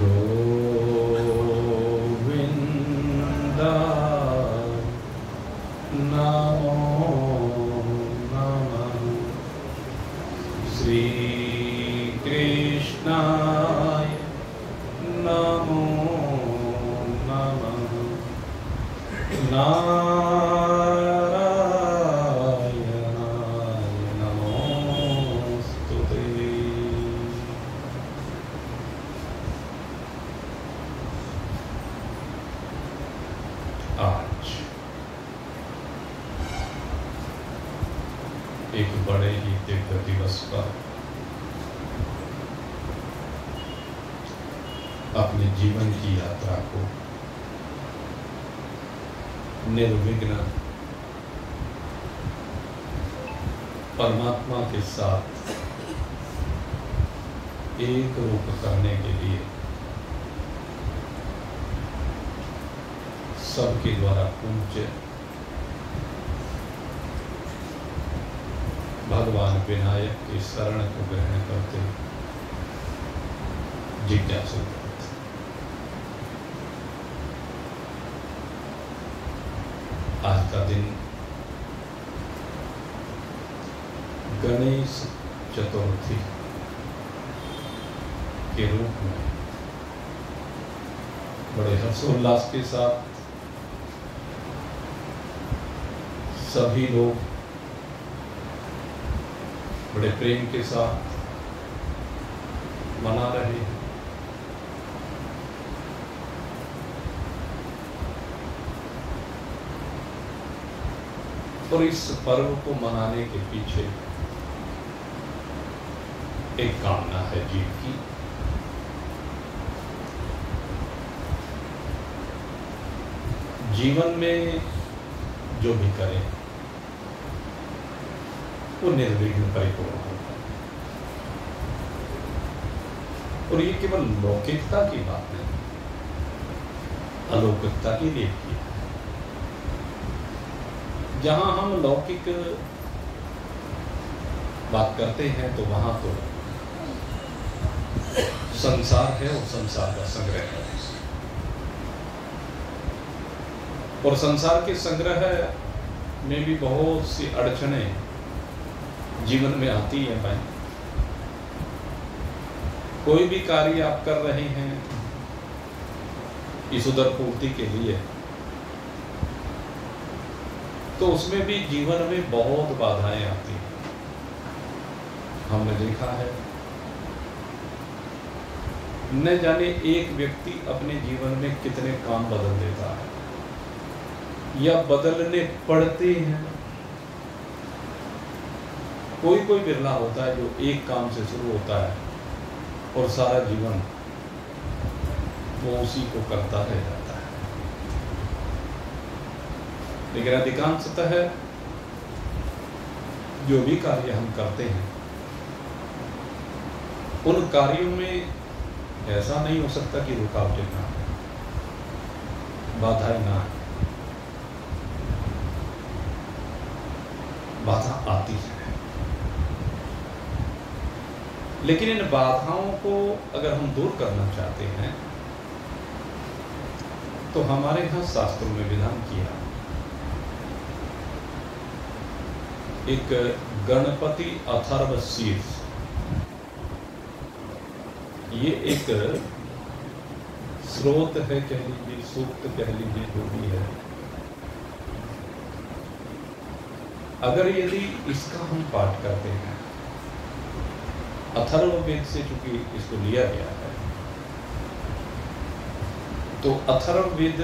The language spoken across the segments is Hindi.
गोविन्द नमो नमः श्रीकृष्णाय नमो नमः नारायणाय नमोस्तुते। आज एक बड़े ही दिव्य दिवस पर अपने जीवन की यात्रा को निर्विघ्न परमात्मा के साथ एक रूप करने के लिए सबके द्वारा पूज्य भगवान विनायक की शरण को ग्रहण करते जिज्ञासु आज का दिन गणेश चतुर्थी के रूप में बड़े हर्षोल्लास के साथ सभी लोग बड़े प्रेम के साथ मना रहे हैं। और इस पर्व को मनाने के पीछे एक कामना है जीव की। जीवन में जो भी करें वो निर्विघ्न परिपूर्ण होगा। और ये केवल लौकिकता की बात नहीं, अलौकिकता के लिए भी। जहां हम लौकिक बात करते हैं तो वहां तो संसार है और संसार का संग्रह है। और संसार के संग्रह में भी बहुत सी अड़चनें जीवन में आती है भाई। कोई भी कार्य आप कर रहे हैं इस उदर पूर्ति के लिए, तो उसमें भी जीवन में बहुत बाधाएं आती हैं। हमने देखा है, न जाने एक व्यक्ति अपने जीवन में कितने काम बदल देता है या बदलने पड़ते हैं। कोई कोई बिरला होता है जो एक काम से शुरू होता है और सारा जीवन वो उसी को करता रह जाता है। लेकिन अधिकांशतः जो भी कार्य हम करते हैं उन कार्यों में ऐसा नहीं हो सकता कि रुकावटें ना हो, बाधाएं ना आए। बाधा आती है, लेकिन इन बाधाओं को अगर हम दूर करना चाहते हैं तो हमारे यहाँ शास्त्रों में विधान किया एक गणपति अथर्व शीर्ष, ये एक स्रोत है कह लीजिए, सूक्त कह लीजिए, जो भी है। अगर यदि इसका हम पाठ करते हैं, अथर्ववेद से चूंकि इसको लिया गया है, तो अथर्ववेद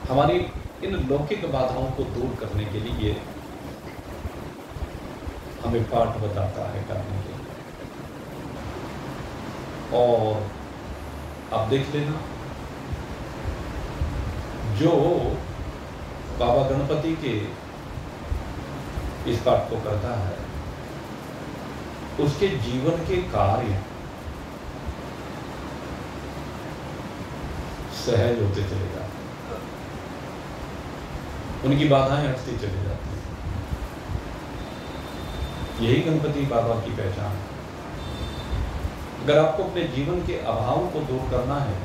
हमारी इन लौकिक बाधाओं को दूर करने के लिए हमें पाठ बताता है करने के लिए। और आप देख लेना, जो बाबा गणपति के इस पाठ को करता है उसके जीवन के कार्य सहज होते चले जाते हैं, उनकी बाधाएं हटती चली जाती हैं। यही गणपति बाबा की पहचान है। अगर आपको अपने जीवन के अभावों को दूर करना है,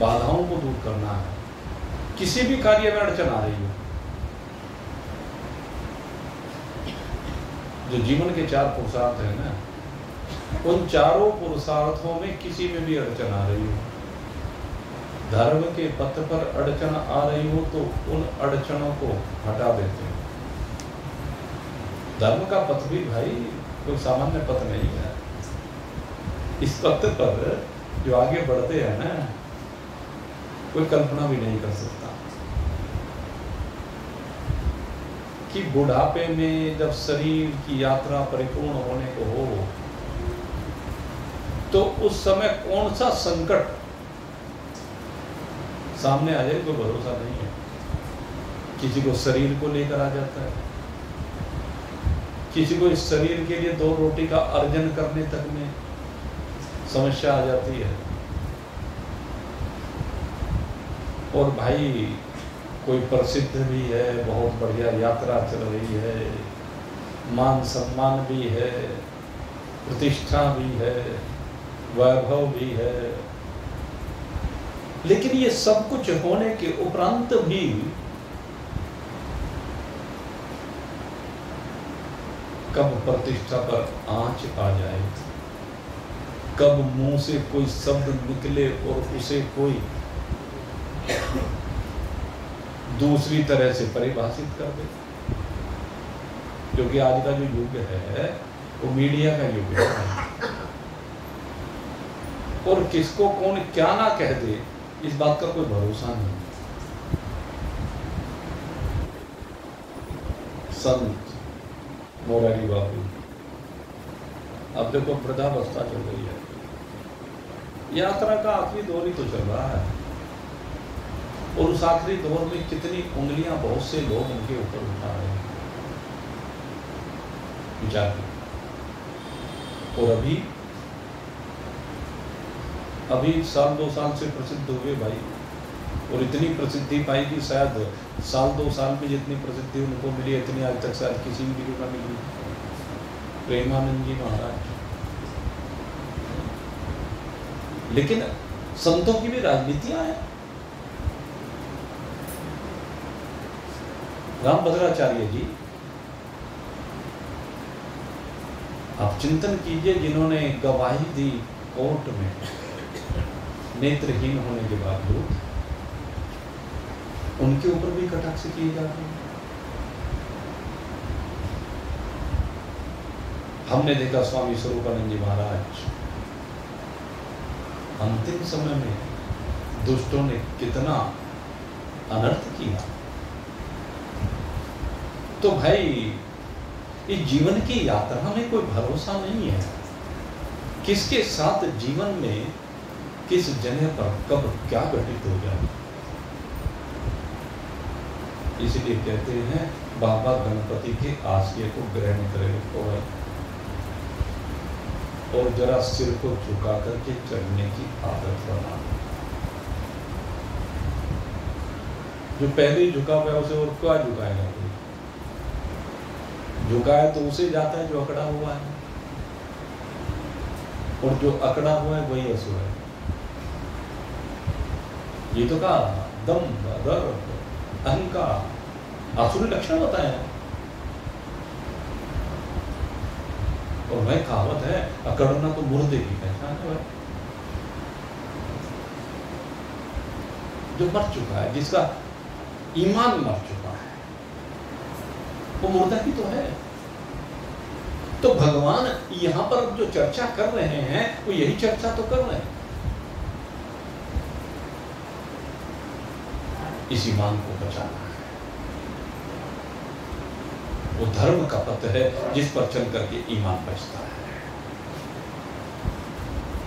बाधाओं को दूर करना है, किसी भी कार्य में अड़चन आ रही हो, जो जीवन के 4 पुरुषार्थ है ना, उन चारों पुरुषार्थों में किसी में भी अड़चन आ रही हो, धर्म के पथ पर अड़चन आ रही हो तो उन अड़चनों को हटा देते हैं। धर्म का पथ भी भाई कोई सामान्य पथ नहीं है। इस पथ पर जो आगे बढ़ते हैं ना, कोई कल्पना भी नहीं कर सकता कि बुढ़ापे में जब शरीर की यात्रा परिपूर्ण होने को हो तो उस समय कौन सा संकट सामने आ जाए कोई भरोसा नहीं है। किसी को शरीर को लेकर आ जाता है, किसी को इस शरीर के लिए 2 रोटी का अर्जन करने तक में समस्या आ जाती है। और भाई कोई प्रसिद्ध भी है, बहुत बढ़िया यात्रा चल रही है, मान सम्मान भी है, प्रतिष्ठा भी है, वैभव भी है, लेकिन ये सब कुछ होने के उपरांत भी कब प्रतिष्ठा पर आंच आ जाए, कब मुंह से कोई शब्द निकले और उसे कोई दूसरी तरह से परिभाषित कर दे। क्योंकि आज का जो युग है वो मीडिया का युग है, और किसको कौन क्या ना कह दे इस बात का कोई भरोसा नहीं। संत मोरारी बाबू, अब देखो वृद्धावस्था चल रही है, यात्रा का आखिरी दौर ही तो चल रहा है, और उस आखिरी दौर में कितनी उंगलियां बहुत से लोग उनके ऊपर उठा रहे हैं, विचार करें। और अभी 1-2 साल से प्रसिद्ध हुए भाई, और इतनी प्रसिद्धि पाई कि शायद 1-2 साल में जितनी प्रसिद्धि उनको मिली इतनी आज तक शायद किसी भी गुरु का मिली। प्रेमानंद जी महाराज। लेकिन संतों की भी राजनीतियां हैं। रामभद्राचार्य जी, आप चिंतन कीजिए, जिन्होंने गवाही दी कोर्ट में नेत्रहीन होने के बावजूद, उनके ऊपर भी कटाक्ष किए जाते हैं। हमने देखा स्वामी स्वरूपानंद जी महाराज, अंतिम समय में दुष्टों ने कितना अनर्थ किया। तो भाई इस जीवन की यात्रा में कोई भरोसा नहीं है, किसके साथ जीवन में किस जगह पर कब क्या घटित हो जाए। इसलिए कहते हैं बाबा गणपति के आशय को ग्रहण करें और जरा सिर को झुका करके चढ़ने की आदत बना। जो पहले ही झुका हुआ है उसे और क्या झुकाएगा कोई? झुकाया तो उसे जाता है जो अकड़ा हुआ है, और जो अकड़ा हुआ है वही असुर है। ये तो कहा दंभ, गर्व, अहंकार आसुरी लक्षण बताए हैं। और वह कहावत है, अकड़ना तो मुर्दे की पहचान है। जो मर चुका है, जिसका ईमान मर चुका है, वो मुर्दा ही तो है। तो भगवान यहां पर जो चर्चा कर रहे हैं वो यही चर्चा तो कर रहे हैं। इस ईमान को बचाना है, वो धर्म का पथ है जिस पर चल करके ईमान बचता है।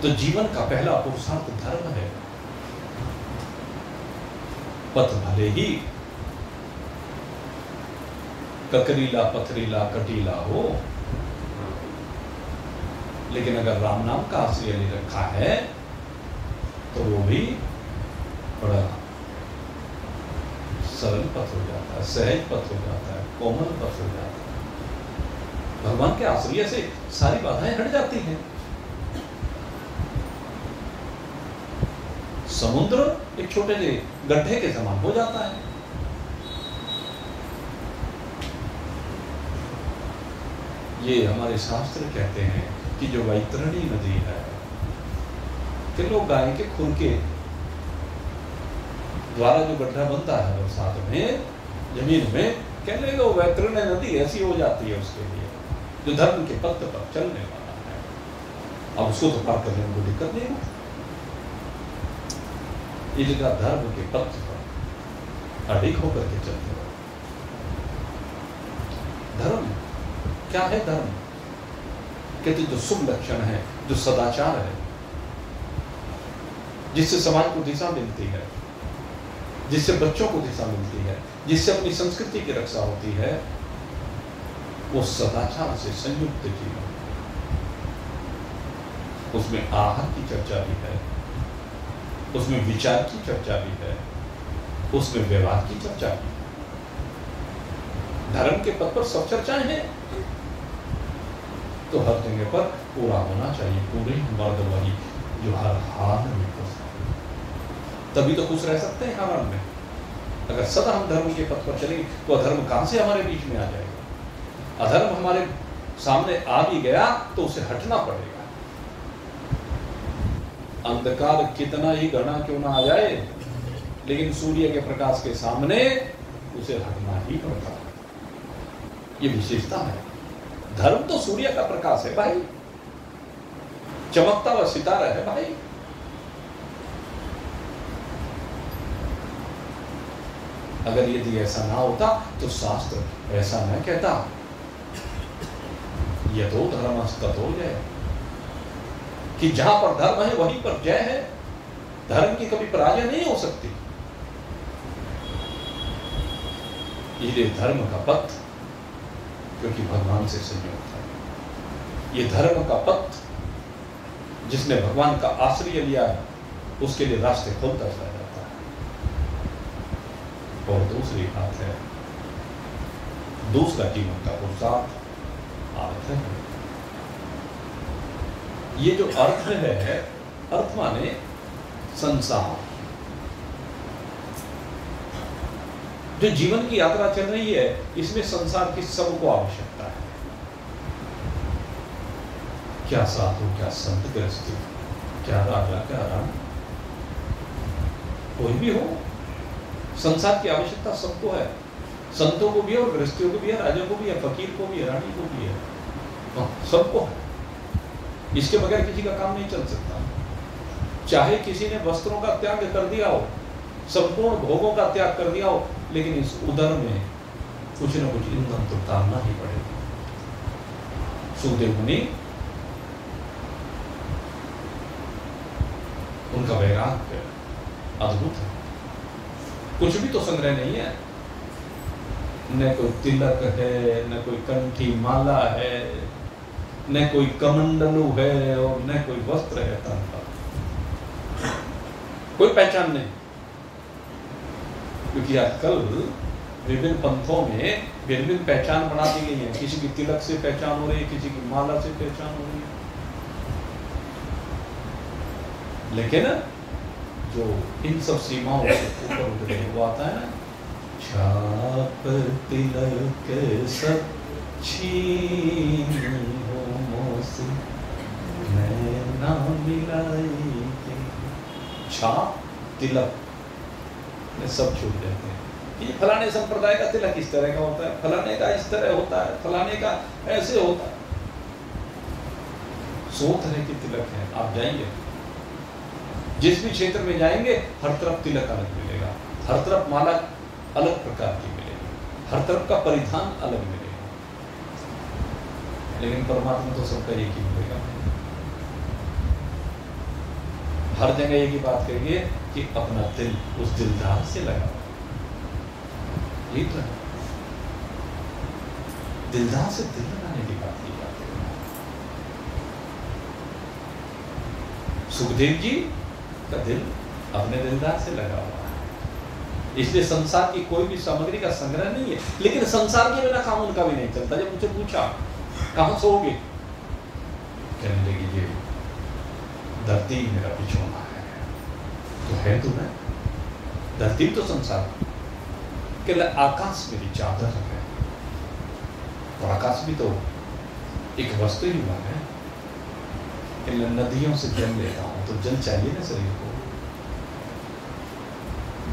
तो जीवन का पहला पुरुषार्थ धर्म है। पथ भले ही ककरीला, पथरीला, कटीला हो, लेकिन अगर राम नाम का आश्रय ले रखा है तो वो भी बड़ा सरल पथ हो जाता है, सहज पथ हो जाता है, कोमल पथ हो जाता है। भगवान के आश्रय से सारी बाधाएं हट जाती हैं। समुद्र एक छोटे से गड्ढे के समान हो जाता है। ये हमारे शास्त्र कहते हैं कि जो वैतरणी नदी है, कि लोग गाय के खुर के द्वारा जो गड्ढा बनता है बरसात में जमीन में, कहने लगे वो वैतरणी नदी ऐसी हो जाती है उसके लिए, जो धर्म के पथ पर चलने वाला है। अब उसको तो पार करने में कोई दिक्कत नहीं है। इसका धर्म के पथ पर अडिग होकर के चलते हो। धर्म क्या है? धर्म कहते जो शुभ लक्षण है, जो सदाचार है, जिससे समाज को दिशा मिलती है, जिससे बच्चों को दिशा मिलती है, जिससे अपनी संस्कृति की रक्षा होती है, वो सदाचार से संयुक्त जीवन। उसमें आहार की चर्चा भी है, उसमें विचार की चर्चा भी है, उसमें व्यवहार की चर्चा भी है। धर्म के पद पर सब चर्चाएं हैं, तो हर जगह पर पूरा होना चाहिए, पूरी मर्द वही जो हर हाल में खुश है, तभी तो खुश रह सकते हैं हाल में। अगर सदा हम धर्म के पद पर चलेंगे तो अधर्म कहां से हमारे बीच में आ जाएगा? अधर्म हमारे सामने आ भी गया तो उसे हटना पड़ेगा। अंधकार कितना ही घना क्यों ना आ जाए, लेकिन सूर्य के प्रकाश के सामने उसे हटना ही पड़ता है। ये विशेषता है। धर्म तो सूर्य का प्रकाश है भाई, चमकता हुआ सितारा है भाई। अगर यदि ऐसा ना होता तो शास्त्र ऐसा न कहता, यतो धर्मस्ततो जय, कि जहां पर धर्म है वहीं पर जय है। धर्म की कभी पराजय नहीं हो सकती। ये धर्म का पथ क्योंकि भगवान से संयुक्त है। ये धर्म का पथ जिसने भगवान का आश्रय लिया है, उसके लिए रास्ते खोलता चला जाता है। और दूसरी बात है, दूसरा जीवन का पुरुषार्थ अर्थ है। ये जो अर्थ है, अर्थ माने संसार। जो जीवन की यात्रा चल रही है, इसमें संसार की सबको आवश्यकता है। क्या साधु, क्या संत गृहस्थी, क्या राजा, क्या रानी, कोई भी हो, संसार की आवश्यकता सबको है। संतों को भी है और गृहस्थियों को भी है, राजा को भी है, फकीर को भी है, रानी को भी है, सबको है। इसके बगैर किसी का काम नहीं चल सकता। चाहे किसी ने वस्त्रों का त्याग कर दिया हो, संपूर्ण भोगों का त्याग कर दिया हो, लेकिन इस उदर में कुछ न कुछ ईंधन तो डालना ही पड़ेगा। सुखदेव मुनि, उनका वैराग्य अद्भुत है। कुछ भी तो संग्रह नहीं है, न कोई तिलक है, न कोई कंठी माला है, न कोई कमंडलू है, और न कोई वस्त्र है तन पर। कोई पहचान नहीं, क्योंकि आजकल विभिन्न पंथों में भिन्न पहचान बना दी गई है। किसी की तिलक से पहचान हो रही है, किसी की माला से पहचान हो रही है। लेकिन जो इन सब सीमाओं से ऊपर उठ गए, वो आता है ना, छाप तिलक सब छीन हो मोसे, मैं ना मिलाई। छाप तिलक सब छूट जाते हैं। ये फलाने संप्रदाय का तिलक इस तरह का होता है, फलाने का इस तरह होता है, फलाने का ऐसे होता है। 100 तरह के तिलक हैं। आप जाएंगे, जिस भी क्षेत्र में जाएंगे, हर तरफ तिलक अलग मिलेगा, हर तरफ माला अलग प्रकार की मिलेगी, हर तरफ का परिधान अलग मिलेगा। लेकिन परमात्मा तो सबका एक ही मिलेगा। हर जगह एक ही बात कहिए कि अपना दिल उस दिलदार से लगाओ। ये तो है, दिलदार से दिल लगाने की बात की जाती है। सुखदेव जी का दिल अपने दिलदार से लगा हुआ है, इसलिए संसार की कोई भी सामग्री का संग्रह नहीं है। लेकिन संसार के बिना काम उनका भी नहीं चलता। जब मुझे पूछा कहां सोओगे, कहने लगी ये धरती मेरा बिछौना है, तो है तो ना, धरती तो संसार के आकाश मेरी चादर है, तो आकाश भी तो एक वस्तु ही हुआ है। कि नदियों से जल लेता हूं तो जल चाहिए ना शरीर को,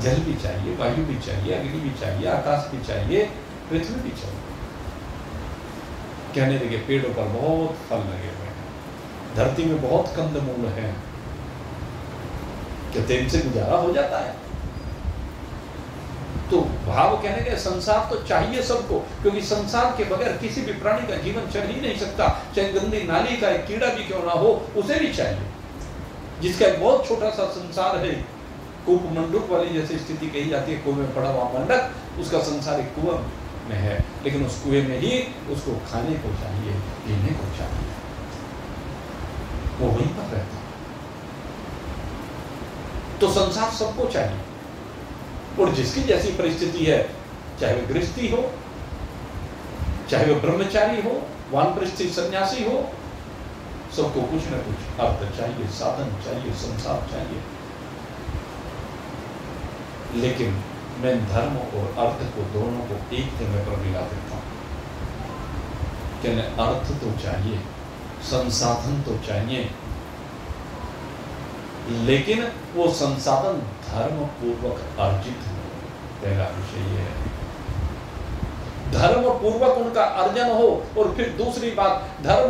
जल भी चाहिए, वायु भी चाहिए, अग्नि भी चाहिए, आकाश भी चाहिए, पृथ्वी भी चाहिए। कहने लगे पेड़ों पर बहुत फल लगे हुए हैं, धरती में बहुत कंदमूल हैं, क्या तेल से गुजारा हो जाता है? तो भाव कहने के संसार तो चाहिए सबको, क्योंकि संसार के बगैर किसी भी प्राणी का जीवन चल ही नहीं सकता। चाहे गंदी नाली का एक कीड़ा भी क्यों ना हो, उसे भी चाहिए। जिसका एक बहुत छोटा सा संसार है, कूप मंडूक वाली जैसे स्थिति कही जाती है, कुएं में पड़ा हुआ मंडक, उसका संसार एक कुआं में है, लेकिन उस कुएं में ही उसको खाने को चाहिए, पीने को चाहिए, वो वहीं पर रहता। तो संसार सबको चाहिए, और जिसकी जैसी परिस्थिति है, चाहे वो गृहस्थी हो, चाहे वो ब्रह्मचारी हो, वानप्रस्थी सन्यासी हो, सबको कुछ न कुछ अर्थ चाहिए, साधन चाहिए, संसार चाहिए। लेकिन मैं धर्म और अर्थ को दोनों को एक जगह पर मिला देता हूं कि अर्थ तो चाहिए, संसाधन तो चाहिए, लेकिन वो संसाधन धर्म पूर्वक अर्जित हो। पहला विषय ये है, धर्म पूर्वक उनका अर्जन हो। और फिर दूसरी बात, धर्म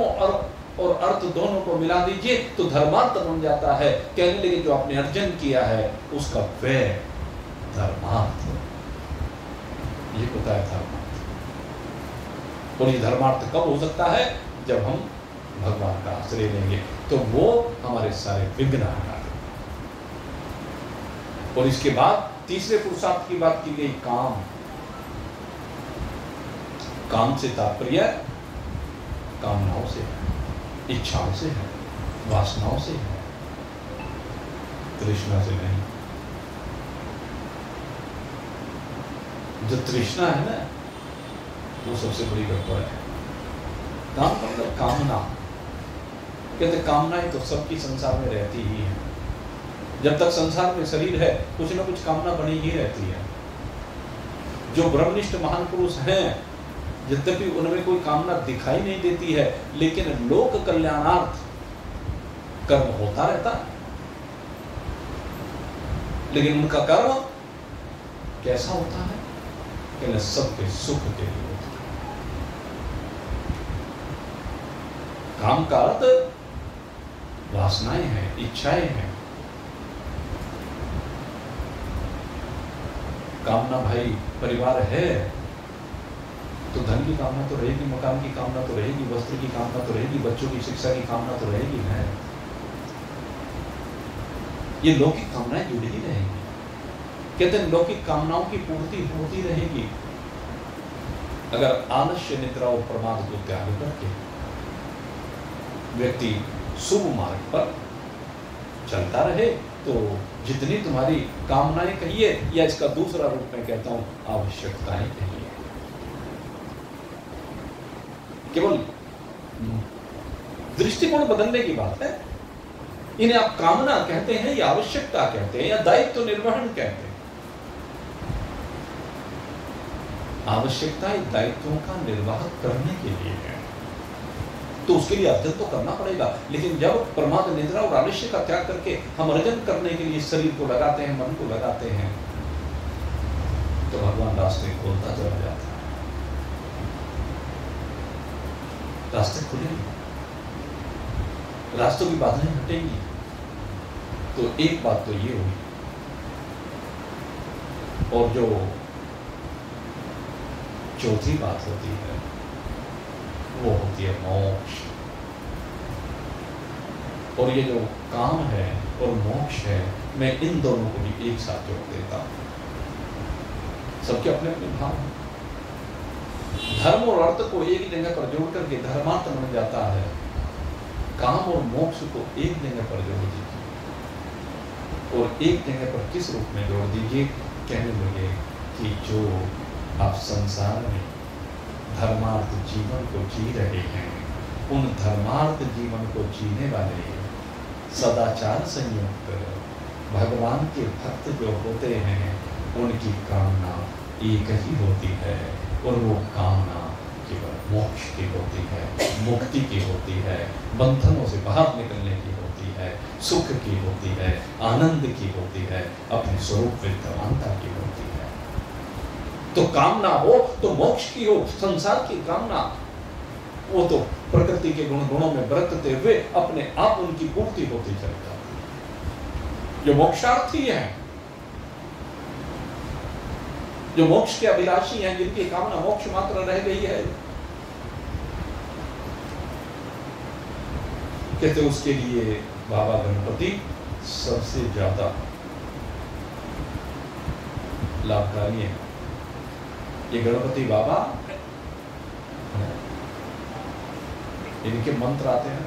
और अर्थ दोनों को मिला दीजिए तो धर्मार्थ बन जाता है। कहने लगे जो आपने अर्जन किया है उसका व्यय धर्मार्थ, ये होता है धर्मार्थ। और ये धर्मार्थ कब हो सकता है? जब हम भगवान का आश्रय लेंगे, तो वो हमारे सारे विघ्न हटा देंगे। और इसके बाद तीसरे पुरुषार्थ की बात की गई, काम। काम से तात्पर्य कामनाओं से है, इच्छाओं से है, वासनाओं से है, तृष्णा से नहीं। जो तृष्णा है ना, वो सबसे बड़ी गड़बड़ है। काम मतलब कामना, कहते कामनाएं तो सबकी संसार में रहती ही है। जब तक संसार में शरीर है, कुछ ना कुछ कामना बनी ही रहती है। जो ब्रह्मनिष्ठ महान पुरुष हैं, यद्यपि उनमें कोई कामना दिखाई नहीं देती है, लेकिन लोक कल्याणार्थ कर्म होता रहता है। लेकिन उनका कर्म कैसा होता है? कि सबके सुख के लिए होता है। काम का अर्थ वासनाएं हैं, इच्छाएं हैं। कामना भाई परिवार है तो धन की कामना तो रहेगी, मकान की कामना तो रहेगी, वस्त्र की कामना तो रहेगी, बच्चों की शिक्षा की कामना तो रहेगी ना। ये लौकिक कामनाएं जुड़ी ही रहेंगी। कहते हैं लौकिक कामनाओं की पूर्ति होती रहेगी अगर आलस्य, निद्रा और प्रमाद को त्याग करके व्यक्ति शुभ मार्ग पर चलता रहे। तो जितनी तुम्हारी कामनाएं कहिए, या इसका दूसरा रूप में कहता हूं आवश्यकताएं कहिए, केवल दृष्टिकोण बदलने की बात है। इन्हें आप कामना कहते हैं या आवश्यकता कहते हैं या दायित्व निर्वहन कहते हैं। आवश्यकता दायित्वों का निर्वाह करने के लिए है, तो उसके लिए अर्जन तो करना पड़ेगा। लेकिन जब प्रमाद, निद्रा और आलस्य का त्याग करके हम अर्जन करने के लिए शरीर को लगाते हैं, मन को लगाते हैं, तो भगवान रास्ते खोलता चला जाता है। रास्ते खुलेंगे, रास्तों की बाधाएं हटेंगी। तो एक बात तो ये हुई। और जो चौथी बात होती है वो होती है मोक्ष। और ये जो काम है और मोक्ष है, मैं इन दोनों को भी एक साथ जोड़ देता हूं। सबके अपने अपने भाव हैं। धर्म और अर्थ को एक जगह पर जोड़ करके धर्मार्थ बन जाता है। काम और मोक्ष को एक जगह पर जोड़ दीजिए, और एक जगह पर किस रूप में जोड़ दीजिए? कहने लगे कि जो आप संसार में धर्मार्थ जीवन को जी रहे हैं, उन धर्मार्थ जीवन को जीने वाले सदाचार संयुक्त भगवान के भक्त जो होते हैं उनकी कामना एक ही होती है, और वो कामना केवल मोक्ष की होती है, मुक्ति की होती है, बंधनों से बाहर निकलने की होती है, सुख की होती है, आनंद की होती है, अपने स्वरूप विद्यमानता की होती है। तो कामना हो तो मोक्ष की हो, संसार की कामना वो तो प्रकृति के गुणों में बरतते हुए अपने आप उनकी पूर्ति होती चली जाती है। जो मोक्षार्थी हैं, जो मोक्ष के अभिलाषी हैं, जिनकी कामना मोक्ष मात्र रह गई है, कहते उसके लिए बाबा गणपति सबसे ज्यादा लाभकारी है। ये गणपति बाबा, इनके मंत्र आते हैं,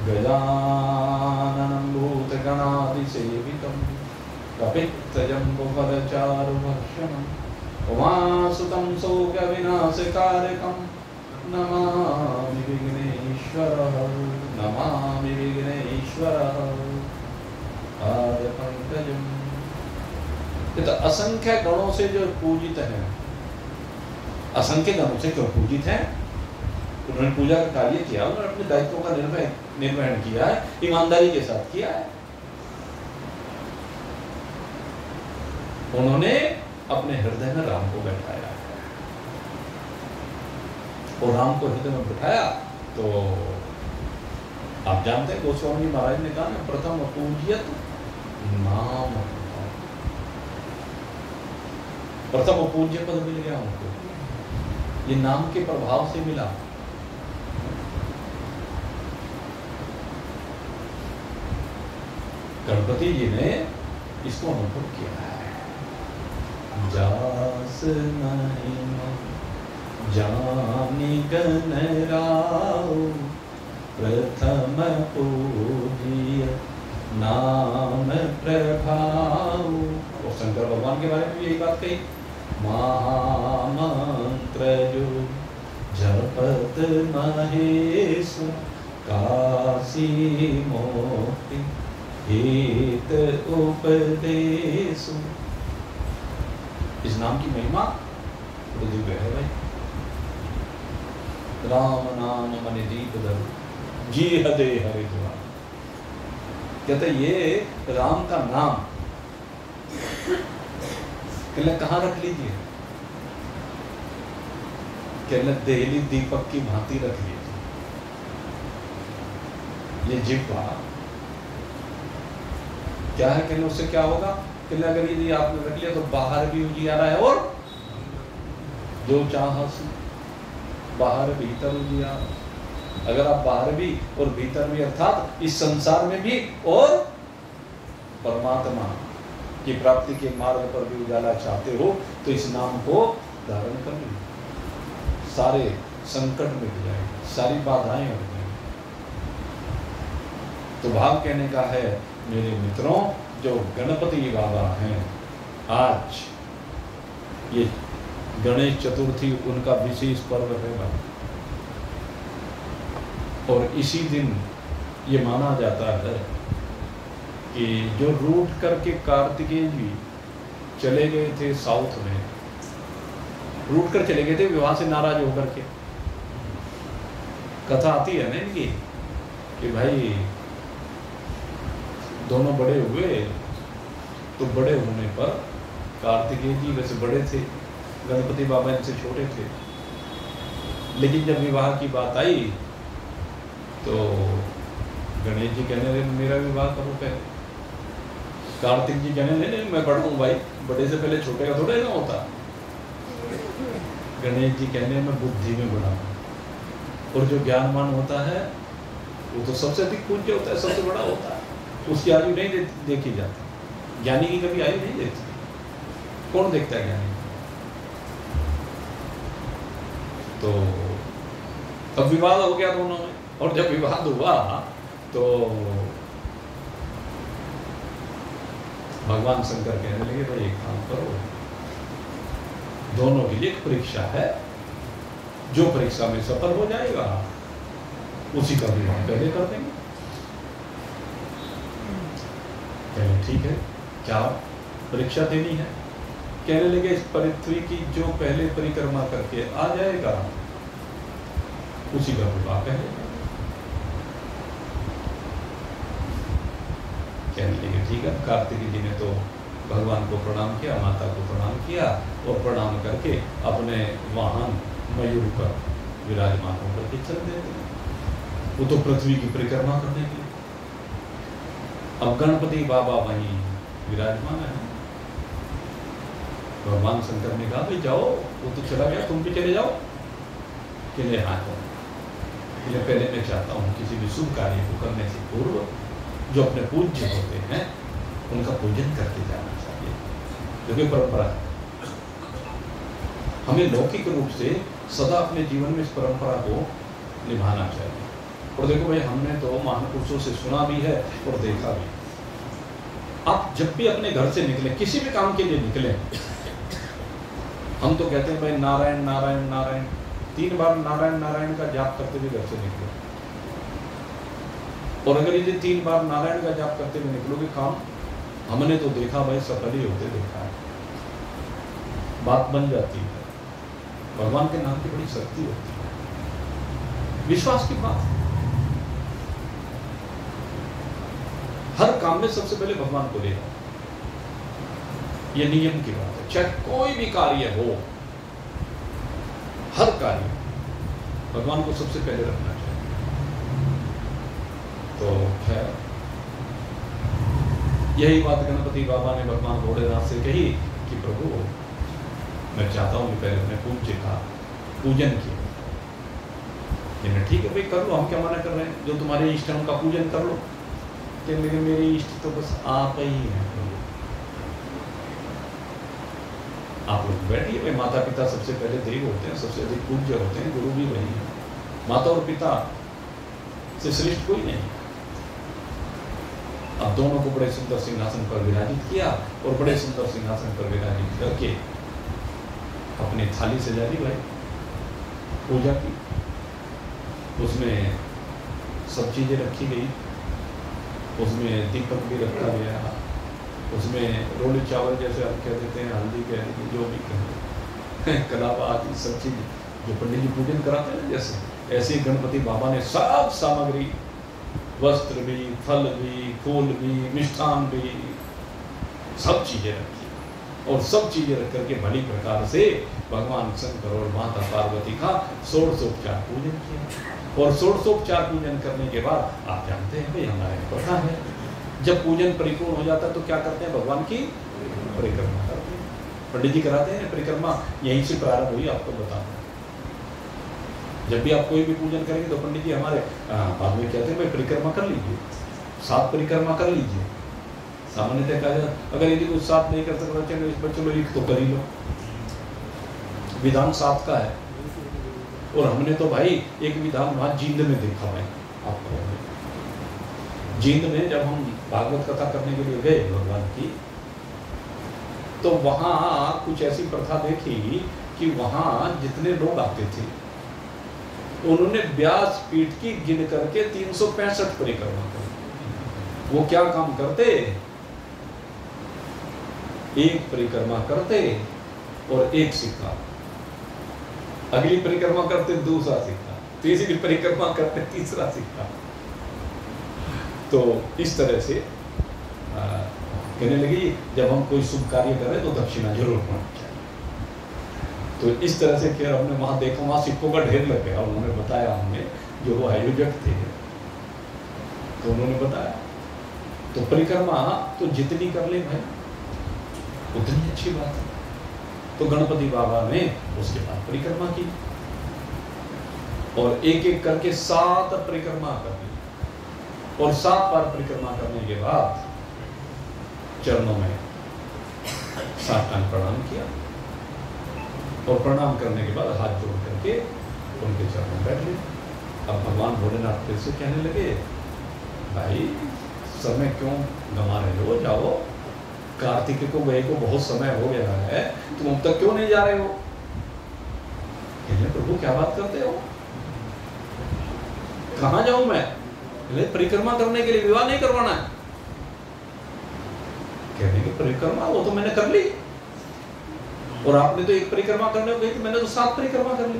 गजाननं भूतगणाधिसेवितं कपित्थजम्बुफलचारुभक्षणं उमासुतं शोकविनाशकारकं नमामि विघ्नेश्वरः, नमामि विघ्नेश्वरः पादपङ्कजम्। ये तो असंख्य गणों से जो पूजित है, असंख्य गणों से क्यों पूजित है? उन्होंने पूजा का कार्य किया, उन्होंने अपने दायित्वों का निर्वहन किया है, ईमानदारी के साथ किया है। उन्होंने अपने हृदय में राम को बैठाया है, और राम को हृदय में बैठाया तो आप जानते हैं गोस्वामी महाराज ने कहा ना, प्रथम पूज्यत नाम, प्रथम पूज्य पद मिल गया उनको, ये नाम के प्रभाव से मिला। गणपति जी ने इसको अनुभव किया है। जास महिमा जानी गणराओ, प्रथम पूज्य नाम प्रभाव। और शंकर भगवान के बारे में भी यही बात कही, महामंत्र जो जपत महेश, काशी मोक्ति हित उपदेश। इस नाम की महिमा बड़ी दिव्य है भाई। राम नाम मन दीप धरो, जी हदे हरिद्वार। कहते ये राम का नाम कहले कहाँ रख लीजिए? कहले देहली दीपक की भांति रख लीजिए। ये जिह्वा क्या है? कहले उससे क्या होगा? कहले अगर यदि आपने रख लिया तो बाहर भी उजियारा है, और जो चाह बाहर भीतर उजियारा। अगर आप बाहर भी और भीतर भी, अर्थात इस संसार में भी और परमात्मा की प्राप्ति के मार्ग पर भी उजाला चाहते हो तो इस नाम को धारण कर लो, सारे संकट मिट जाएंगे, सारी बाधाएं हट जाएंगी। तो भाव कहने का है मेरे मित्रों, जो गणपति बाबा हैं, आज ये गणेश चतुर्थी उनका विशेष पर्व है भाई, और इसी दिन ये माना जाता है कि जो रूठ करके कार्तिकेय जी चले गए थे साउथ में, रूठ कर चले गए थे विवाह से नाराज होकर के। कथा आती है ना इनकी कि भाई दोनों बड़े हुए, तो बड़े होने पर कार्तिकेय जी वैसे बड़े थे, गणपति बाबा इनसे छोटे थे, लेकिन जब विवाह की बात आई तो गणेश जी कहने लगे मेरा विवाह करो पहले। कार्तिक जी कहने लगे नहीं मैं बड़ा हूँ भाई, बड़े से पहले छोटे का थोड़ा ना होता। गणेश जी कहने मैं बुद्धि में बड़ा हूँ, और जो ज्ञानवान होता है वो तो सबसे अधिक पूज्य होता है, सबसे बड़ा होता है, उसकी आयु नहीं देखी जाती। ज्ञानी की कभी आयु नहीं देखती, कौन देखता है ज्ञानी? तो तब विवाद हो गया दोनों में, और जब विवाद हुआ तो भगवान शंकर कहने लगे भाई एक काम करो, दोनों के लिए एक परीक्षा है, जो परीक्षा में सफल हो जाएगा उसी का विवाह पहले कर देंगे। कहने ठीक है, क्या परीक्षा देनी है? कहने लगे इस पृथ्वी की जो पहले परिक्रमा करके आ जाएगा उसी का विवाह कहेगा। कहने लगे ठीक है। कार्तिक जी ने तो भगवान को प्रणाम किया, माता को प्रणाम किया और प्रणाम करके अपने वाहन मयूर पर विराजमान होकर के चल देते हैं। वो तो पृथ्वी की परिक्रमा करने के लिए। अब गणपति बाबा वहीं विराजमान है। भगवान शंकर ने कहा भाई जाओ, वो तो चला गया, तुम भी चले जाओ। कि नहीं, हाँ जाओ। पहले मैं चाहता हूँ किसी भी शुभ कार्य को करने से पूर्व जो अपने पूज्य होते हैं उनका पूजन करके जाना चाहिए, जो कि परंपरा है। हमें लौकिक रूप से सदा अपने जीवन में इस परंपरा को निभाना चाहिए। और देखो भाई, हमने तो महापुरुषों से सुना भी है और देखा भी। आप जब भी अपने घर से निकले, किसी भी काम के लिए निकले, हम तो कहते हैं भाई नारायण नारायण नारायण, 3 बार नारायण नारायण का जाप करते हुए घर से निकले। और अगर यदि 3 बार नारायण का जाप करते हुए निकलोगे, काम हमने तो देखा भाई सफल ही होते देखा है, बात बन जाती है। भगवान के नाम की बड़ी शक्ति होती है, विश्वास की बात। हर काम में सबसे पहले भगवान को लेना, यह नियम की बात है। चाहे कोई भी कार्य हो, हर कार्य भगवान को सबसे पहले रखना चाहिए। तो खैर, यही बात गणपति बाबा ने भगवान भोलेनाथ से कही कि प्रभु मैं चाहता हूं कि पहले अपने पूज्य का पूजन किया। ठीक है भाई, कर लो, हम क्या मना कर रहे हैं। जो तुम्हारे इष्ट है उनका पूजन कर लो। लेकिन मेरे इष्ट तो बस आप ही हैं। आप लोग बैठिए भाई, माता पिता सबसे पहले देव होते हैं, सबसे अधिक पूज्य होते हैं, गुरु भी वही है। माता और पिता से श्रेष्ठ कोई नहीं। अब दोनों को बड़े सुंदर सिंहासन पर विराजित किया और बड़े सुंदर सिंहासन पर विराजित करके अपनी थाली सजा दी भाई, पूजा की। उसमें सब चीजें रखी गई, उसमें दीपक भी रखा गया, उसमें रोली चावल जैसे आप कह देते हैं, हल्दी कह देते हैं, जो भी कहें, कलावा आदि सब चीज जो पंडित जी पूजन कराते हैं जैसे, ऐसे गणपति बाबा ने सब सामग्री, वस्त्र भी, फल भी, फूल भी, मिष्ठान भी, सब चीजें रखी और सब चीजें रख करके भली प्रकार से भगवान शंकर और माता पार्वती का षोडशोपचार पूजन किया। और षोडशोपचार पूजन करने के बाद आप जानते हैं भाई, हमारे प्रथा है, जब पूजन परिपूर्ण हो जाता है तो क्या करते हैं, भगवान की परिक्रमा करते हैं। पंडित जी कराते हैं परिक्रमा, यहीं से प्रारंभ हुई। आपको बताऊं, जब भी आप कोई भी पूजन करेंगे तो पंडित जी हमारे बाद में कहते हैं भाई परिक्रमा कर लीजिए, 7 परिक्रमा कर लीजिए। सामान्यतः कहा जाए अगर यदि कुछ 7 नहीं कर सकता, चलो इस पर चलो एक तो कर ही लो, विधान 7 का है। और हमने तो भाई एक विधान वहां जींद में देखा है। आपको जींद में जब हम भागवत कथा करने के लिए गए भगवान की, तो वहां कुछ ऐसी प्रथा देखी कि वहां जितने लोग आते थे उन्होंने व्यास पीठ की गिन करके 365 परिक्रमा कर। वो क्या काम करते, एक परिक्रमा करते और एक सिक्का, अगली परिक्रमा करते दूसरा सिक्का, तीसरी परिक्रमा करते तीसरा सिक्का। तो इस तरह से कहने लगी जब हम कोई शुभ कार्य करें तो दक्षिणा जरूर होना चाहिए। तो इस तरह से फिर हमने वहां देखा, वहां सिक्कों का ढेर लग गया। उन्होंने बताया, हमें जो वो आयोजक थे तो उन्होंने बताया, तो परिक्रमा तो जितनी कर ले भाई उतनी अच्छी बात है। तो गणपति बाबा ने उसके बाद परिक्रमा की और एक एक करके 7 परिक्रमा कर ली। और 7 बार परिक्रमा करने के बाद चरणों में साष्टांग प्रणाम किया और प्रणाम करने के बाद हाथ जोड़ करके उनके चरणों में बैठ गए। अब भगवान भोलेनाथ फिर से कहने लगे, भाई समय क्यों गंवा रहे हो, जाओ। कार्तिक को गए को बहुत समय हो गया है, तुम अब तक क्यों नहीं जा रहे हो। प्रभु क्या बात करते हो, कहां जाऊं मैं, परिक्रमा करने के लिए, विवाह नहीं करवाना है। कहने की परिक्रमा वो तो मैंने कर ली, और आपने तो एक परिक्रमा करने को गई तो मैंने तो 7 परिक्रमा कर ली।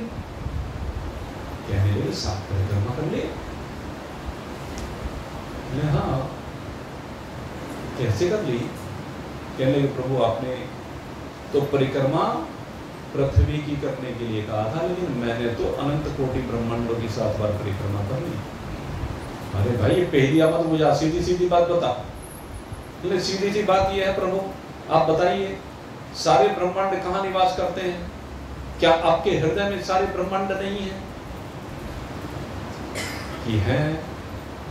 कहने लगे 7 परिक्रमा कर ली? हाँ, कैसे कर ली? कहने लगे प्रभु आपने तो परिक्रमा पृथ्वी की करने के लिए कहा था, लेकिन मैंने तो अनंत कोटि ब्रह्मांडों की 7 बार परिक्रमा कर ली। अरे भाई ये पहली मत मुझे सीधी सीधी बात बता। सीधी सी बात ये है प्रभु आप बताइए, सारे ब्रह्मांड कहाँ निवास करते हैं? क्या आपके हृदय में सारे ब्रह्मांड नहीं है? कि है।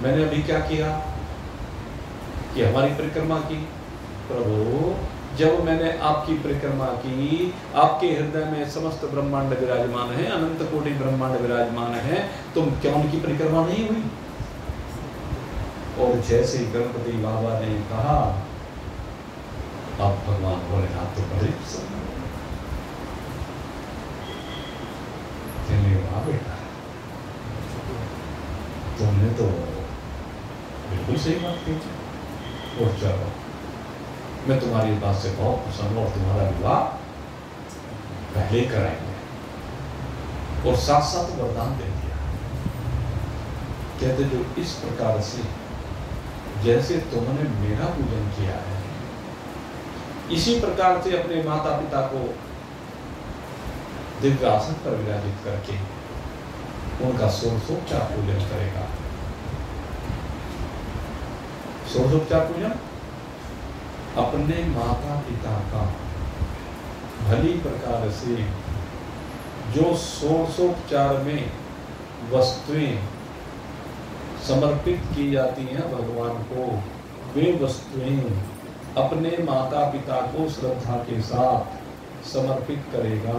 मैंने अभी क्या किया कि हमारी परिक्रमा की। प्रभु जब मैंने आपकी परिक्रमा की, आपके हृदय में समस्त ब्रह्मांड विराजमान है, अनंत कोटि ब्रह्मांड विराजमान है, तुम क्या उनकी परिक्रमा नहीं हुई? और जैसे गणपति बाबा ने कहा, आप भगवान भोलेनाथ तो बड़े प्रसन्न हो। वाह बेटा तुमने तो बिल्कुल सही बात की, और चलो मैं तुम्हारी बात से बहुत प्रसन्न हूं और तुम्हारा विवाह पहले कराएंगे, और साथ साथ वरदान दे दिया। कहते जो इस प्रकार से जैसे तुमने मेरा पूजन किया है, इसी प्रकार से अपने माता पिता को दिव्य आसन पर विराजित करके उनका षोडशोपचार पूजन करेगा। षोडशोपचार पूजन अपने माता पिता का भली प्रकार से जो षोडशोपचार में वस्तुएं समर्पित की जाती हैं भगवान को, वे वस्तुएं अपने माता पिता को श्रद्धा के साथ समर्पित करेगा,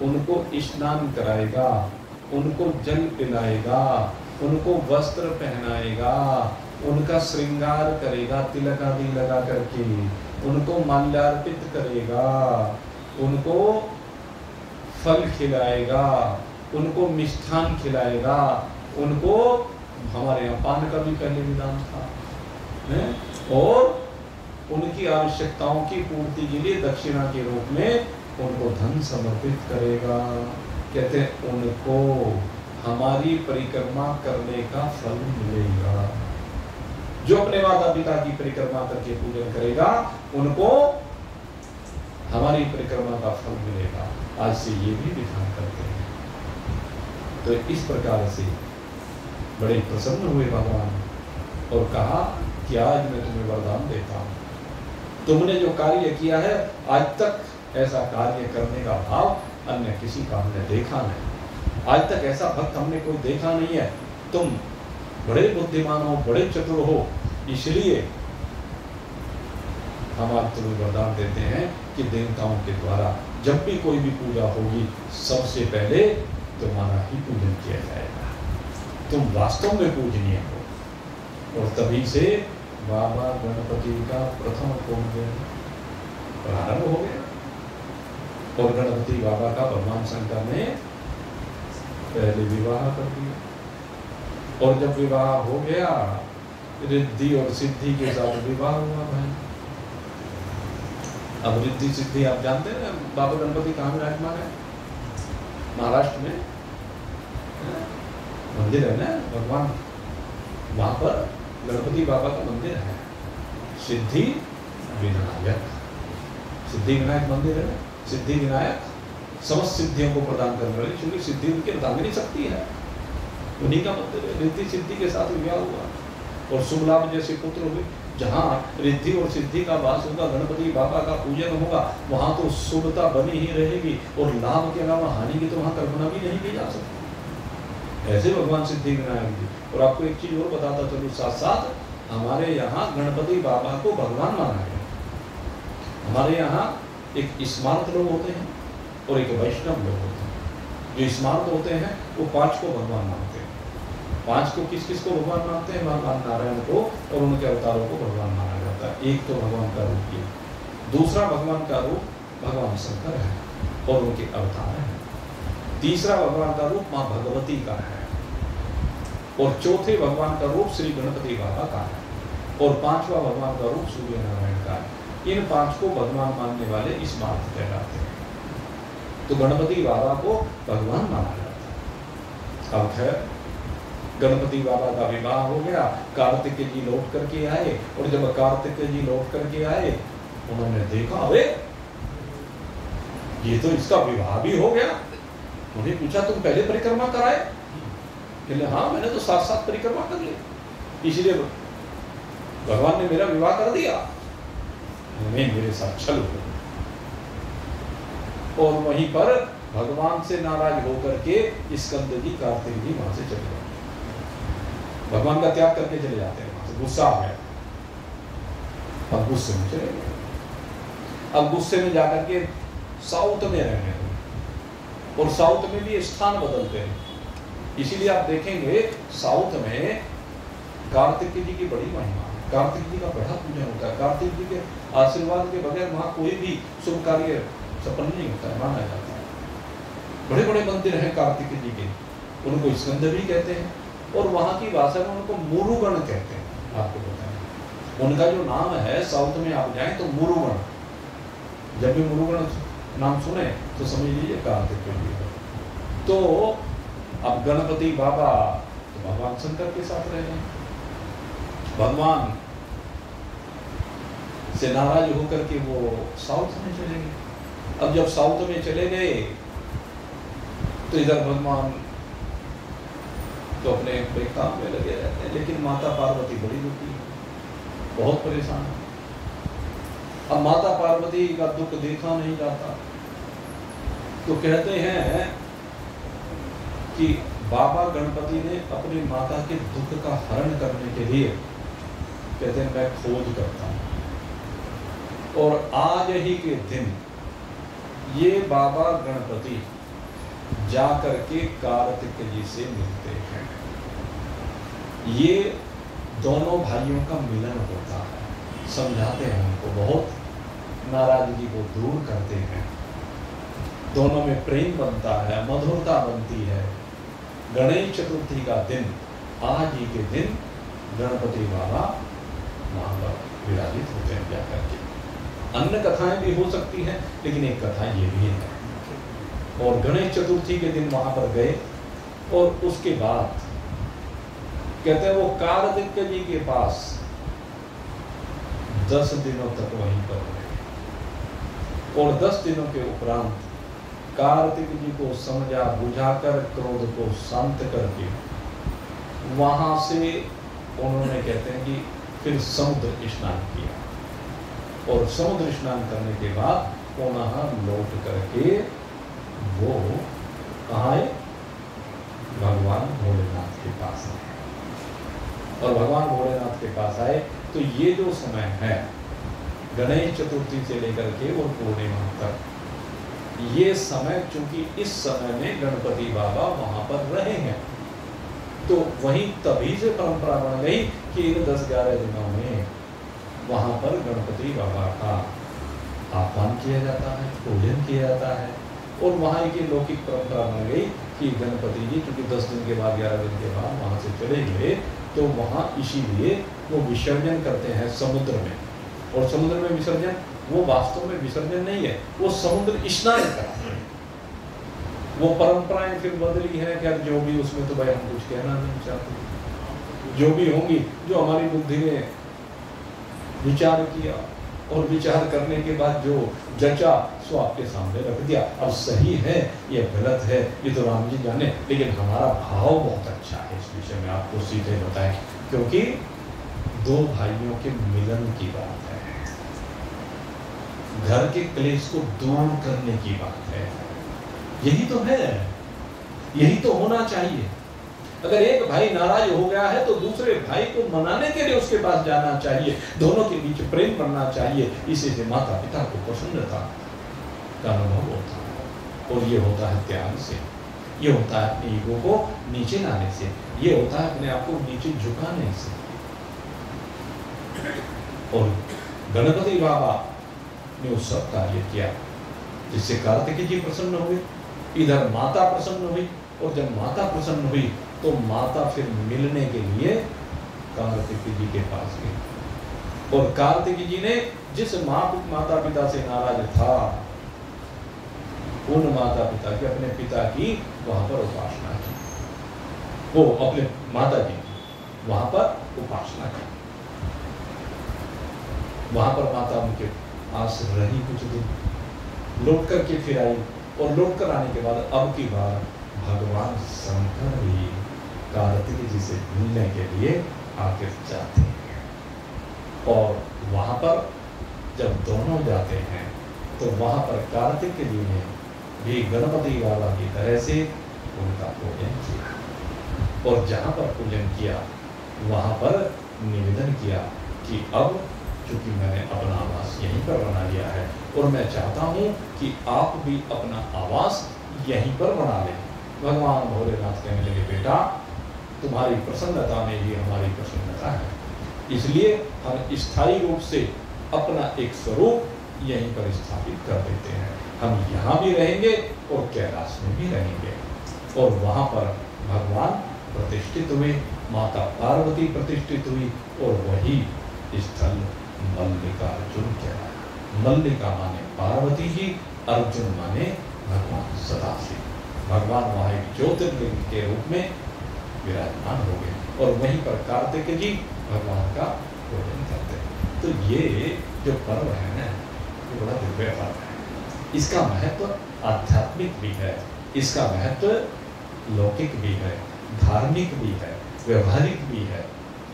उनको स्नान कराएगा, उनको जल पिलाएगा, उनको वस्त्र पहनाएगा, उनका श्रृंगार करेगा तिलक आदि लगा करके, उनको माल्यार्पित करेगा, उनको फल खिलाएगा, उनको मिष्ठान खिलाएगा, उनको हमारे यहाँ पान का भी पहले विधान था, और उनकी आवश्यकताओं की पूर्ति के लिए दक्षिणा के रूप में उनको धन समर्पित करेगा। कहते हैं उनको हमारी परिक्रमा करने का फल मिलेगा। जो अपने माता पिता की परिक्रमा करके पूजन करेगा उनको हमारी परिक्रमा का फल मिलेगा। आज से ये भी विधान करते हैं। तो इस प्रकार से बड़े प्रसन्न हुए भगवान और कहा कि आज मैं तुम्हें वरदान देता हूं, तुमने जो कार्य किया है आज तक ऐसा कार्य करने का भाव अन्य किसी का हमने देखा नहीं। आज तक ऐसा भक्त हमने कोई देखा नहीं है। तुम बड़े बुद्धिमान हो, बड़े चतुर हो, इसलिए हम आज तुम्हें वरदान देते हैं कि देवताओं के द्वारा जब भी कोई भी पूजा होगी सबसे पहले तुम्हारा ही पूजन किया जाएगा। तुम वास्तव में पूजनीय हो। और तभी से बाबा गणपति का प्रथम पूजन प्रारंभ हो गया। और गणपति बाबा का भगवान शंकर ने पहले विवाह कर दिया। और जब विवाह हो गया, रिद्धि और सिद्धि के साथ विवाह हुआ भाई। अब रिद्धि सिद्धि आप जानते हैं बाबा गणपति कहाँ विराजमान है? महाराष्ट्र में मंदिर है ना भगवान, वहां पर गणपति बाबा का मंदिर है। सिद्धि विनायक, सिद्धि विनायक मंदिर है। सिद्धि विनायक समस्त सिद्धियों को प्रदान करने वाले, क्योंकि सिद्धि उनके दामिनी शक्ति है, उन्हीं का मंदिर है। रिद्धि सिद्धि के साथ विवाह हुआ और शुभ लाभ जैसे पुत्र हुए। जहाँ रिद्धि और सिद्धि का वास होगा, गणपति बाबा का पूजन होगा, वहां तो शुभता बनी ही रहेगी और लाभ के अलावा हानि की तो वहां कल्पना भी नहीं की जा सकती। ऐसे भगवान सिद्धि विनायक जी। और आपको एक चीज और बताता चलूं साथ साथ, हमारे यहाँ गणपति बाबा को भगवान माना गया। हमारे यहाँ एक स्मार्त लोग होते हैं और एक वैष्णव लोग होते हैं। जो स्मार्त होते हैं वो 5 को भगवान मानते हैं। 5 को किस किस को भगवान मानते हैं? भगवान नारायण को और उनके अवतारों को भगवान माना जाता है। एक तो भगवान का रूप ये, दूसरा भगवान का रूप भगवान शंकर है और उनके अवतार है। तीसरा भगवान का रूप माँ भगवती का है और चौथे भगवान का रूप श्री गणपति बाबा का है। और पांचवा भगवान का रूप सूर्य नारायण का है। इन पांच को भगवान मानने वाले इस मार्ग कहलाते हैं। तो गणपति बाबा को भगवान माना जाता है। अब है गणपति बाबा का विवाह हो गया, कार्तिक जी लौट करके आए, और जब कार्तिक जी लौट करके आए उन्होंने देखा अरे ये तो इसका विवाह भी हो गया। उन्हें पूछा तुम पहले परिक्रमा कराए? बोले हाँ मैंने तो साथ साथ परिक्रमा कर ली, इसलिए भगवान ने मेरा विवाह कर दिया। नहीं, मेरे साथ छल हो। और वहीं पर भगवान से नाराज होकर के स्कंद जी कार्तिक जी वहां से चले गए, भगवान का त्याग करके चले जाते हैं वहां से, गुस्सा आ गया। अब गुस्से में चले गए, अब गुस्से में जाकर के साउथ में रहने लगे, और साउथ में भी स्थान बदलते हैं। इसीलिए आप देखेंगे साउथ में कार्तिक जी की बड़ी महिमा है, कार्तिक जी का बड़ा पूजन होता है। कार्तिक जी के आशीर्वाद के बगैर वहां कोई भी शुभ कार्य सफल नहीं होता है, माना जाता है। बड़े बड़े मंदिर हैं कार्तिक जी के, उनको स्कंद भी कहते हैं, और वहां की भाषा में उनको मुरुगण कहते हैं। आपको बताएं उनका जो नाम है, साउथ में आप जाएं तो मुरुगण, जब भी मुरुगण नाम सुने तो समझ लीजिए कार्तिक जी। तो अब गणपति बाबा तो भगवान शंकर के साथ रहे हैं, भगवान से नाराज होकर के वो साउथ में चले गए। अब जब साउथ में चले गए तो इधर भगवान तो अपने काम में लगे रहते हैं, लेकिन माता पार्वती बड़ी दुखी है, बहुत परेशान है। अब माता पार्वती का दुख देखा नहीं जाता, तो कहते हैं कि बाबा गणपति ने अपनी माता के दुख का हरण करने के लिए, कहते हैं मैं खोज करता हूं, और आज ही के दिन ये बाबा गणपति जाकर के कार्तिक जी से मिलते हैं। ये दोनों भाइयों का मिलन होता है, समझाते हैं उनको, बहुत नाराजगी को दूर करते हैं, दोनों में प्रेम बनता है, मधुरता बनती है। गणेश चतुर्थी का दिन, आज ही के दिन गणपति बाबा वहां पर विराजित होते हैं जाकर के। अन्य कथाएं भी हो सकती हैं, लेकिन एक कथा ये भी है। और गणेश चतुर्थी के दिन वहां पर गए, और उसके बाद कहते हैं वो कार्तिक जी के पास 10 दिनों तक वहीं पर रहे, और 10 दिनों के उपरांत कार्तिक जी को समझा बुझाकर क्रोध को शांत करके वहां से उन्होंने, कहते हैं कि फिर समुद्र स्नान किया, और समुद्र स्नान करने के बाद पुनः लौट करके वो कहाँ आए? भगवान भोलेनाथ के पास आए। और भगवान भोलेनाथ के पास आए तो ये जो समय है गणेश चतुर्थी से लेकर के और पूर्णिमा तक, ये समय, चूंकि इस समय में गणपति बाबा वहां पर रहे हैं, तो वहीं तभी से परंपरा बन गई कि इन 10-11 दिनों में वहां पर गणपति बाबा का आह्वान किया जाता है, पूजन किया जाता है। और वहाँ एक लौकिक परंपरा बन गई कि गणपति जी चूंकि 10 दिन के बाद 11 दिन के बाद वहाँ से चले गए, तो वहाँ इसीलिए वो विसर्जन करते हैं समुद्र में। और समुद्र में विसर्जन वो वास्तव में विसर्जन नहीं है, वो समुद्र स्नान कराते हैं। वो परंपराएं फिर बदली है, क्या जो भी उसमें तो भाई हम कुछ कहना नहीं चाहते, जो भी होंगी, जो हमारी बुद्धि ने विचार किया और विचार करने के बाद जो जचा सो आपके सामने रख दिया। अब सही है या गलत है ये तो राम जी जाने, लेकिन हमारा भाव बहुत अच्छा है इस विषय में, आपको सीधे बताएं, क्योंकि दो भाइयों के मिलन की बात है, घर के क्लेश को दूर करने की बात है। यही तो है, यही तो होना चाहिए। अगर एक भाई नाराज हो गया है तो दूसरे भाई को मनाने के लिए उसके पास जाना चाहिए, दोनों के बीच प्रेम बनना चाहिए। इसी से माता पिता को प्रसन्नता का अनुभव होता है, और ये होता है त्याग से, ये होता है अपने ईगो को नीचे लाने से, ये होता है अपने आप को नीचे झुकाने से। और गणपति बाबा ने उस सब कार्य किया जिससे कार्तिक जी प्रसन्न हुए, इधर माता प्रसन्न हुई, और जब माता प्रसन्न हुई तो माता फिर मिलने के लिए कार्तिक जी के पास गई। और कार्तिक जी ने जिस माता पिता से नाराज था, उन माता पिता के अपने पिता की वहां पर उपासना की, वो अपने माता जी की वहां पर उपासना की। वहां पर माता उनके पास रही कुछ दिन, लौट करके फिर आई, और लौट कर आने के बाद अब की बार भगवान शंकर भी कार्तिक जी से मिलने के लिए आकर जाते हैं। और वहां पर जब दोनों जाते हैं तो वहां पर कार्तिक जी ने भी गणपति बाबा की तरह से उनका पूजन किया, और जहां पर पूजन किया वहां पर निवेदन किया कि अब चूंकि मैंने अपना आवास यहीं पर बना लिया है और मैं चाहता हूं कि आप भी अपना आवास यहीं पर बना लें। भगवान भोलेनाथ कहने लगे, बेटा तुम्हारी प्रसन्नता में ही हमारी प्रसन्नता है, इसलिए हम स्थायी रूप से अपना एक स्वरूप यहीं पर स्थापित कर देते हैं। हम यहाँ भी रहेंगे और कैलाश में भी रहेंगे। और वहाँ पर भगवान प्रतिष्ठित हुए, माता पार्वती प्रतिष्ठित हुई, और वही स्थल मल्लिकार्जुन कहलाया। मल्लिका माने पार्वती जी, अर्जुन माने भगवान सदाशिव। भगवान वहाँ एक ज्योतिर्लिंग के रूप में विराजमान हो गए, और वहीं पर कार्तिक जी भगवान का पूजन करते हैं। तो ये जो पर्व है ना, ये बड़ा दिव्य पर्व है। इसका महत्व आध्यात्मिक भी है, इसका महत्व लौकिक भी है, धार्मिक भी है, व्यवहारिक भी है।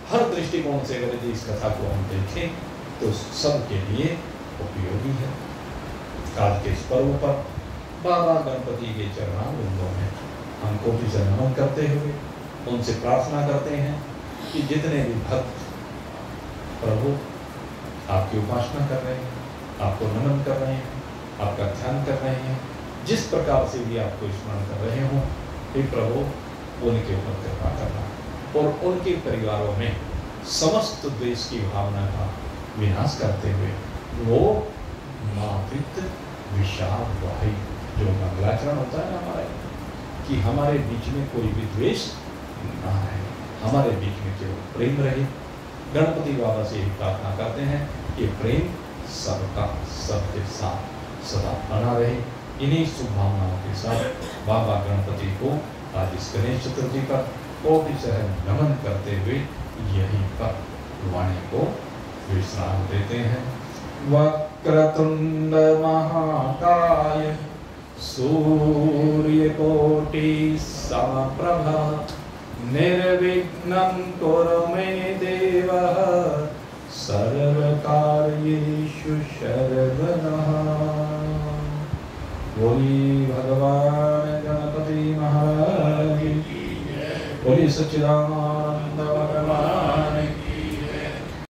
हर दृष्टिकोण से अगर इस कथा को हम देखें तो सबके लिए उपयोगी है। काल के इस पर्व पर बाबा गणपति के चरणारविंदों में हम कोटि से नमन करते हुए उनसे प्रार्थना करते हैं कि जितने भी भक्त प्रभु आपकी उपासना कर रहे हैं, आपको नमन कर रहे हैं, आपका ध्यान कर रहे हैं, जिस प्रकार से भी आपको स्मरण कर रहे हों, हे प्रभु उनके ऊपर कृपा करना, और उनके परिवारों में समस्त द्वेष की भावना का विनाश करते हुए वो मातृत्व विशाल वाही, जो मंगलाचरण होता है ना हमारे, कि हमारे बीच में कोई भी द्वेष ना है, हमारे बीच में केवल प्रेम रहे। गणपति बाबा से यही प्रार्थना करते हैं कि प्रेम सबका सबके साथ सदा बना रहे। इन्हीं शुभकामनाओं के साथ बाबा गणपति को आज इस गणेश चतुर्थी पर कोटि शहर नमन करते हुए यहीं पर वाणी को विश्राम देते हैं। वक्रतुंड महाकाय सूर्यकोटि समप्रभा निर्विघ्नं कुरु मे देव सर्वकार्येषु सर्वदा। बोली भगवान गणपति महाराज की, बोली सच्चिदानंद